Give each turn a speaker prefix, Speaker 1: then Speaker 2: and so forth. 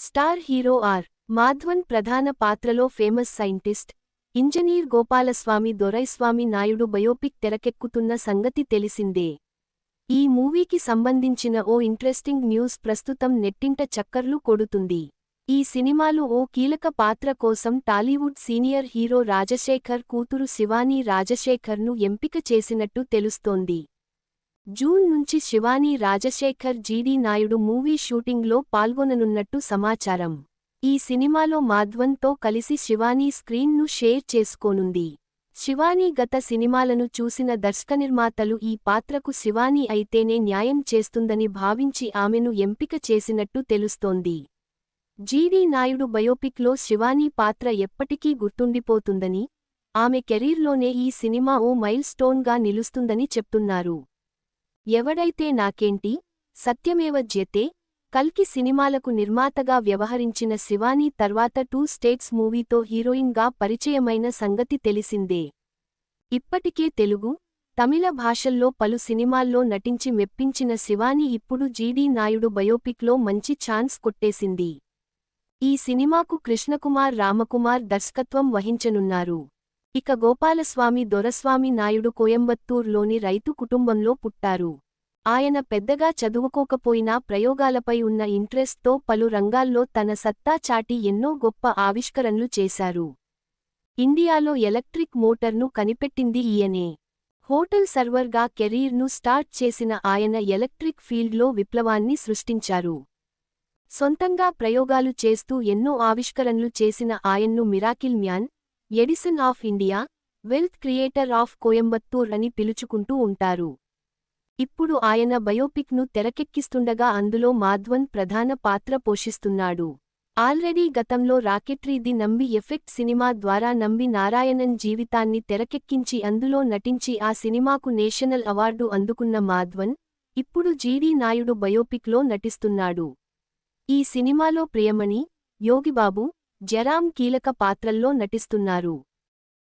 Speaker 1: Star hero or. Madhavan ప్రధాన పాత్రలో famous scientist, engineer Gopalaswamy Doraiswamy Naidu biopic తెరకెక్కుతున్న సంగతి తెలిసిందే. ఈ మూవీకి సంబంధించిన ఓ ఇంట్రెస్టింగ్ న్యూస్ ప్రస్తుతం నెట్టింట చక్కర్లు కొడుతుంది. ఈ సినిమాలో ఓ కీలక పాత్ర కోసం టాలీవుడ్ సీనియర్ హీరో రాజశేఖర్ కూతురు శివానీ రాజశేఖర్ను ఎంపిక చేసినట్టు తెలుస్తోంది. జూన్ నుంచి శివానీ రాజశేఖర్ జీడీ నాయుడు మూవీ షూటింగ్లో పాల్గొననున్నట్టు సమాచారం. ఈ సినిమాలో మాధవన్తో కలిసి శివానీ స్క్రీన్ను షేర్ చేసుకోనుంది. శివానీ గత సినిమాలను చూసిన దర్శకనిర్మాతలు ఈ పాత్రకు శివానీ అయితేనే న్యాయం చేస్తుందని భావించి ఆమెను ఎంపిక చేసినట్టు తెలుస్తోంది. జీడీ నాయుడు బయోపిక్లో శివానీ పాత్ర ఎప్పటికీ గుర్తుండిపోతుందని, ఆమె కెరీర్లోనే ఈ సినిమా ఓ మైల్ స్టోన్గా నిలుస్తుందని చెప్తున్నారు. ఎవడైతే నాకేంటి, సత్యమేవ జయతే, కల్కి సినిమాలకు నిర్మాతగా వ్యవహరించిన శివానీ తర్వాత 2 స్టేట్స్ మూవీతో హీరోయిన్గా పరిచయమైన సంగతి తెలిసిందే. ఇప్పటికే తెలుగు, తమిళ భాషల్లో పలు సినిమాల్లో నటించి మెప్పించిన శివానీ ఇప్పుడు జీడీ నాయుడు బయోపిక్లో మంచి ఛాన్స్ కొట్టేసింది. ఈ సినిమాకు కృష్ణకుమార్ రామకుమార్ దర్శకత్వం వహించనున్నారు. ఇక గోపాలస్వామి దొరస్వామి నాయుడు కోయంబత్తూర్లోని రైతు కుటుంబంలో పుట్టారు. ఆయన పెద్దగా చదువుకోకపోయినా ప్రయోగాలపై ఉన్న ఇంట్రెస్ట్తో పలు రంగాల్లో తన సత్తా చాటి ఎన్నో గొప్ప ఆవిష్కరణలు చేశారు. ఇండియాలో ఎలక్ట్రిక్ మోటార్ను కనిపెట్టింది ఈయనే. హోటల్ సర్వర్గా కెరీర్ను స్టార్ట్ చేసిన ఆయన ఎలక్ట్రిక్ ఫీల్డ్లో విప్లవాన్ని సృష్టించారు. సొంతంగా ప్రయోగాలు చేస్తూ ఎన్నో ఆవిష్కరణలు చేసిన ఆయన్ను miracle man, Edison of India, wealth creator of Coimbatore అని పిలుచుకుంటూ ఉంటారు. ఇప్పుడు ఆయన బయోపిక్ను తెరకెక్కిస్తుండగా అందులో మాధవన్ ప్రధాన పాత్ర పోషిస్తున్నాడు. ఆల్రెడీ గతంలో rocketry the Nambi effect cinema ద్వారా నంబి నారాయణన్ జీవితాన్ని తెరకెక్కించి అందులో నటించి ఆ సినిమాకు నేషనల్ అవార్డు అందుకున్న మాధవన్, ఇప్పుడు జీడీ నాయుడు బయోపిక్లో నటిస్తున్నాడు. ఈ సినిమాలో ప్రియమణి, యోగిబాబు, జరామ్ కీలక పాత్రల్లో నటిస్తున్నారు.